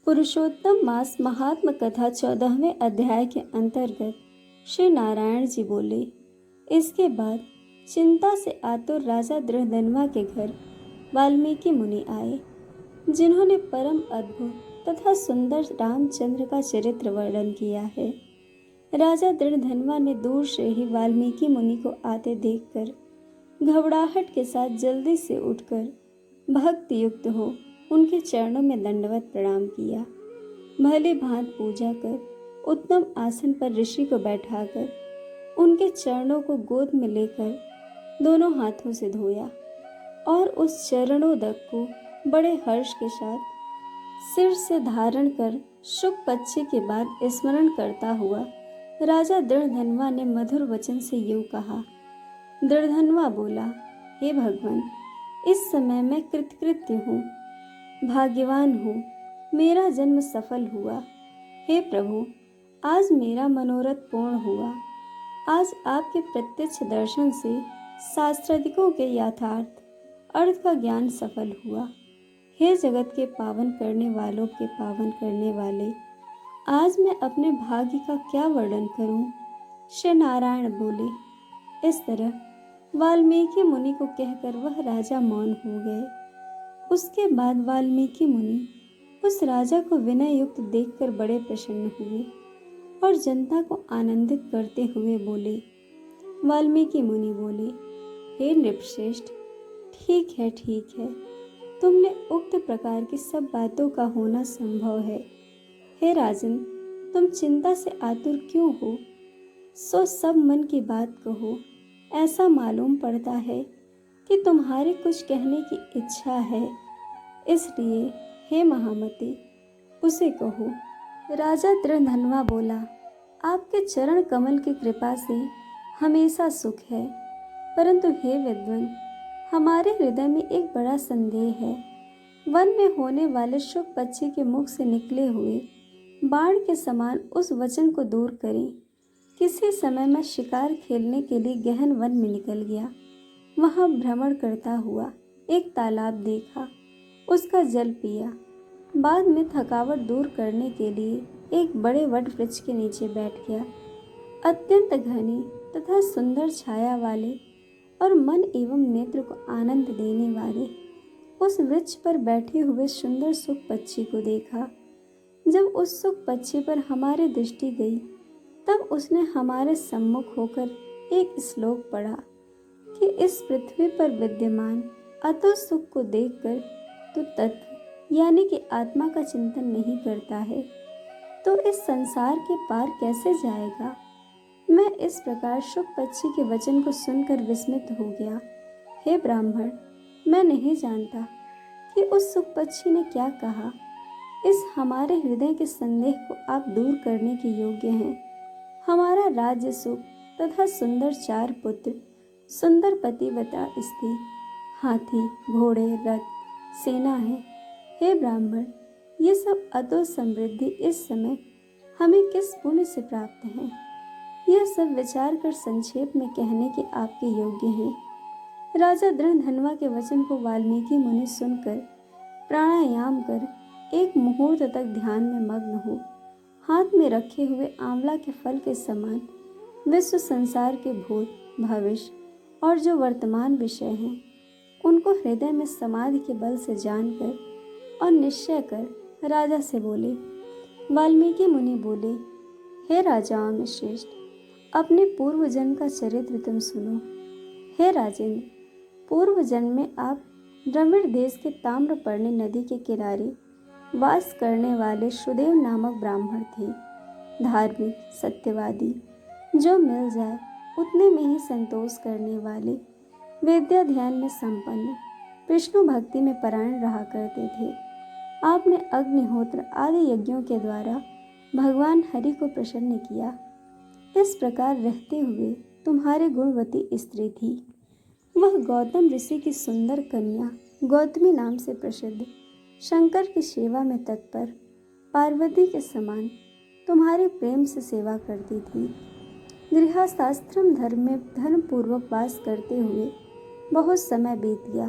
पुरुषोत्तम मास महात्म कथा 14वें अध्याय के अंतर्गत श्री नारायण जी बोले। इसके बाद चिंता से आतुर राजा दृढ़धनवा के घर वाल्मीकि मुनि आए, जिन्होंने परम अद्भुत तथा सुंदर रामचंद्र का चरित्र वर्णन किया है। राजा दृढ़धनवा ने दूर से ही वाल्मीकि मुनि को आते देखकर घबराहट के साथ जल्दी से उठकर भक्ति युक्त हो उनके चरणों में दंडवत प्रणाम किया। भली भांत पूजा कर उत्तम आसन पर ऋषि को बैठाकर उनके चरणों को गोद में लेकर दोनों हाथों से धोया और उस चरणोदक को बड़े हर्ष के साथ सिर से धारण कर शुक पक्षी के बाद स्मरण करता हुआ राजा दृढ़धनवा ने मधुर वचन से यूं कहा। दृढ़धनवा बोला, हे भगवान, इस समय मैं कृतकृत्य हूँ, भाग्यवान हूँ, मेरा जन्म सफल हुआ। हे प्रभु, आज मेरा मनोरथ पूर्ण हुआ। आज आपके प्रत्यक्ष दर्शन से शास्त्रादिकों के यथार्थ अर्थ का ज्ञान सफल हुआ। हे जगत के पावन करने वालों के पावन करने वाले, आज मैं अपने भाग्य का क्या वर्णन करूं? श्री नारायण बोले। इस तरह वाल्मीकि मुनि को कहकर वह राजा मौन हो गए। उसके बाद वाल्मीकि मुनि उस राजा को विनय युक्त देखकर बड़े प्रसन्न हुए और जनता को आनंदित करते हुए बोले। वाल्मीकि मुनि बोले, हे नृपश्रेष्ठ, ठीक है, तुमने उक्त प्रकार की सब बातों का होना संभव है। हे राजन, तुम चिंता से आतुर क्यों हो? सो सब मन की बात कहो। ऐसा मालूम पड़ता है कि तुम्हारे कुछ कहने की इच्छा है, इसलिए हे महामते, उसे कहो। राजा दृढ़धनवा बोला, आपके चरण कमल की कृपा से हमेशा सुख है, परंतु हे विद्वान, हमारे हृदय में एक बड़ा संदेह है। वन में होने वाले शुक पक्षी के मुख से निकले हुए बाण के समान उस वचन को दूर करें। किसी समय मैं शिकार खेलने के लिए गहन वन में निकल गया। वहां भ्रमण करता हुआ एक तालाब देखा, उसका जल पिया। बाद में थकावट दूर करने के लिए एक बड़े वट वृक्ष के नीचे बैठ गया। अत्यंत घनी तथा सुंदर छाया वाले और मन एवं नेत्र को आनंद देने वाले उस वृक्ष पर बैठे हुए सुंदर सुख पक्षी को देखा। जब उस सुख पक्षी पर हमारी दृष्टि गई, तब उसने हमारे सम्मुख होकर एक श्लोक पढ़ा कि इस पृथ्वी पर विद्यमान अतुल सुख को देखकर तो तत्व यानी कि आत्मा का चिंतन नहीं करता है, तो इस संसार के पार कैसे जाएगा? मैं इस प्रकार शुक पक्षी के वचन को सुनकर विस्मित हो गया। हे ब्राह्मण, मैं नहीं जानता कि उस सुख पक्षी ने क्या कहा। इस हमारे हृदय के संदेह को आप दूर करने के योग्य हैं। हमारा राज्य सुख तथा सुंदर 4 पुत्र, सुंदर पतिव्रता स्त्री, हाथी, घोड़े, रथ, सेना है। हे ब्राह्मण, ये सब अतुल समृद्धि इस समय हमें किस पुण्य से प्राप्त है? यह सब विचार कर संक्षेप में कहने के आपके योग्य हैं। राजा दृढ़धनवा के वचन को वाल्मीकि मुनि सुनकर प्राणायाम कर एक मुहूर्त तक ध्यान में मग्न हो हाथ में रखे हुए आंवला के फल के समान विश्व संसार के भूत, भविष्य और जो वर्तमान विषय हैं, उनको हृदय में समाधि के बल से जानकर और निश्चय कर राजा से बोले। वाल्मीकि मुनि बोले, हे राजाओं में श्रेष्ठ, अपने पूर्व जन्म का चरित्र तुम सुनो। हे राजेंद्र, पूर्व जन्म में आप द्रविड़ देश के ताम्रपर्णी नदी के किनारे वास करने वाले सुदेव नामक ब्राह्मण थे। धार्मिक, सत्यवादी, जो मिल जाए उतने में ही संतोष करने वाले, विद्या ध्यान में संपन्न, विष्णु भक्ति में परायण रहा करते थे। आपने अग्निहोत्र आदि यज्ञों के द्वारा भगवान हरि को प्रसन्न किया। इस प्रकार रहते हुए तुम्हारे गुणवती स्त्री थी। वह गौतम ऋषि की सुंदर कन्या गौतमी नाम से प्रसिद्ध, शंकर की सेवा में तत्पर, पार्वती के समान तुम्हारे प्रेम से सेवा करती थी। गृहस्थाश्रम धर्म में धर्मपूर्वक वास करते हुए बहुत समय बीत गया,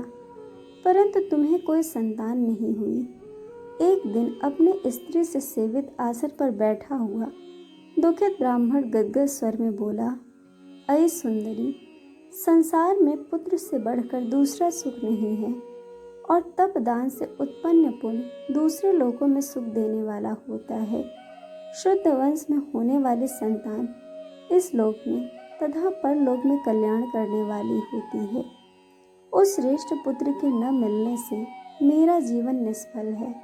परंतु तुम्हें कोई संतान नहीं हुई। एक दिन अपने स्त्री से सेवित आसन पर बैठा हुआ दुखित ब्राह्मण गदगद स्वर में बोला, अय सुंदरी, संसार में पुत्र से बढ़कर दूसरा सुख नहीं है और तपदान से उत्पन्न पुण्य दूसरे लोकों में सुख देने वाला होता है। शुद्ध वंश में होने वाली संतान इस लोक में तथा परलोक में कल्याण करने वाली होती है। उस श्रेष्ठ पुत्र के न मिलने से मेरा जीवन निष्फल है।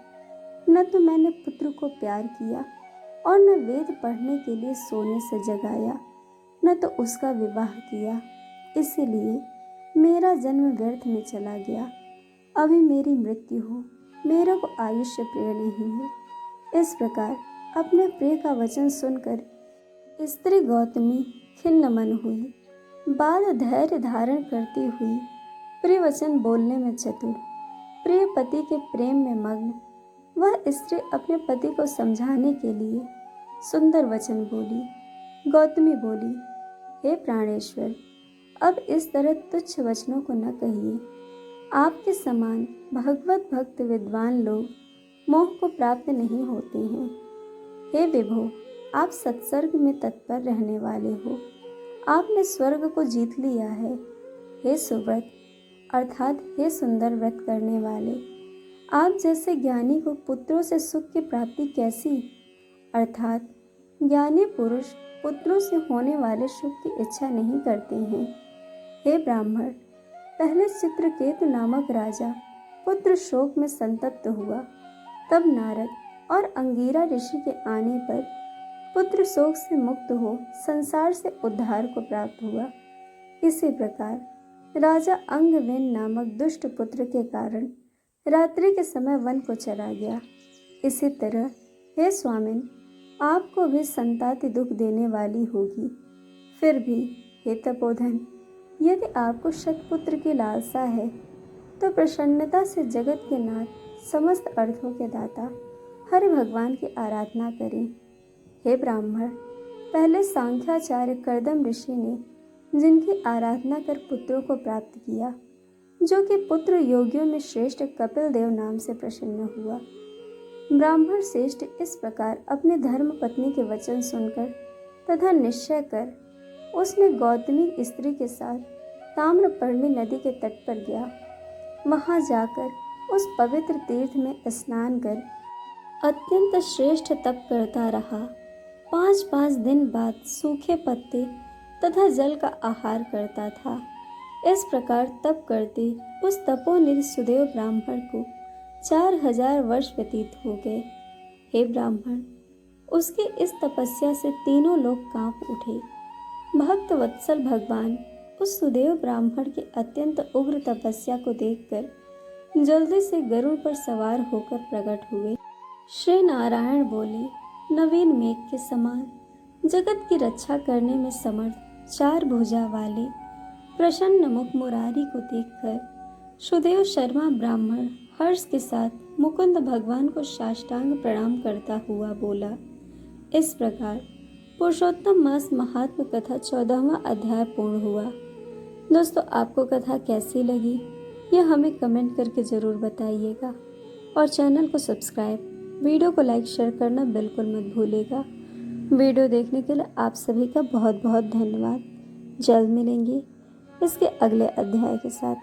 न तो मैंने पुत्र को प्यार किया और न वेद पढ़ने के लिए सोने से जगाया, न तो उसका विवाह किया, इसीलिए मेरा जन्म व्यर्थ में चला गया। अभी मेरी मृत्यु हो, मेरे को आयुष्य प्रिय नहीं है। इस प्रकार अपने प्रिय का वचन सुनकर स्त्री गौतमी खिन्न मन हुई। बाद धैर्य धारण करती हुई प्रिय वचन बोलने में चतुर, प्रिय पति के प्रेम में मग्न वह स्त्री अपने पति को समझाने के लिए सुंदर वचन बोली। गौतमी बोली, हे प्राणेश्वर, अब इस तरह तुच्छ वचनों को न कहिए। आपके समान भगवत भक्त विद्वान लोग मोह को प्राप्त नहीं होते हैं। हे विभो, आप सत्सर्ग में तत्पर रहने वाले हो, आपने स्वर्ग को जीत लिया है। हे सुव्रत अर्थात हे सुंदर व्रत करने वाले, आप जैसे ज्ञानी को पुत्रों से सुख की प्राप्ति कैसी, अर्थात ज्ञानी पुरुष पुत्रों से होने वाले सुख की इच्छा नहीं करते हैं। हे ब्राह्मण, पहले चित्रकेतु नामक राजा पुत्र शोक में संतप्त हुआ, तब नारद और अंगीरा ऋषि के आने पर पुत्र शोक से मुक्त हो संसार से उद्धार को प्राप्त हुआ। इसी प्रकार राजा अंगवेन नामक दुष्ट पुत्र के कारण रात्रि के समय वन को चला गया। इसी तरह हे स्वामिन, आपको भी संताति दुख देने वाली होगी। फिर भी हे तपोधन, यदि आपको शतपुत्र की लालसा है तो प्रसन्नता से जगत के नाथ समस्त अर्थों के दाता हरि भगवान की आराधना करें। हे ब्राह्मण, पहले सांख्याचार्य कर्दम ऋषि ने जिनकी आराधना कर पुत्रों को प्राप्त किया, जो कि पुत्र योगियों में श्रेष्ठ कपिल देव नाम से प्रसन्न हुआ। ब्राह्मण श्रेष्ठ इस प्रकार अपने धर्म पत्नी के वचन सुनकर तथा निश्चय कर उसने गौतमी स्त्री के साथ ताम्रपर्णी नदी के तट पर गया। वहां जाकर उस पवित्र तीर्थ में स्नान कर अत्यंत श्रेष्ठ तप करता रहा। 5-5 दिन बाद सूखे पत्ते तथा जल का आहार करता था। इस प्रकार तप करते उस तपोनिधि सुदेव ब्राह्मण को 4000 वर्ष व्यतीत हो गए। हे ब्राह्मण, उसकी इस तपस्या से तीनों लोग कांप उठे। भक्त वत्सल भगवान उस सुदेव ब्राह्मण की अत्यंत उग्र तपस्या को देखकर जल्दी से गरुड़ पर सवार होकर प्रकट हुए। श्री नारायण बोले, नवीन मेघ के समान जगत की रक्षा करने में समर्थ 4 भुजा वाले प्रसन्न मुख मुरारी को देखकर सुदेव शर्मा ब्राह्मण हर्ष के साथ मुकुंद भगवान को साष्टांग प्रणाम करता हुआ बोला। इस प्रकार पुरुषोत्तम मास महात्म कथा 14वां अध्याय पूर्ण हुआ। दोस्तों, आपको कथा कैसी लगी यह हमें कमेंट करके ज़रूर बताइएगा और चैनल को सब्सक्राइब, वीडियो को लाइक शेयर करना बिल्कुल मत भूलिएगा। वीडियो देखने के लिए आप सभी का बहुत बहुत धन्यवाद। जल्द मिलेंगे इसके अगले अध्याय के साथ।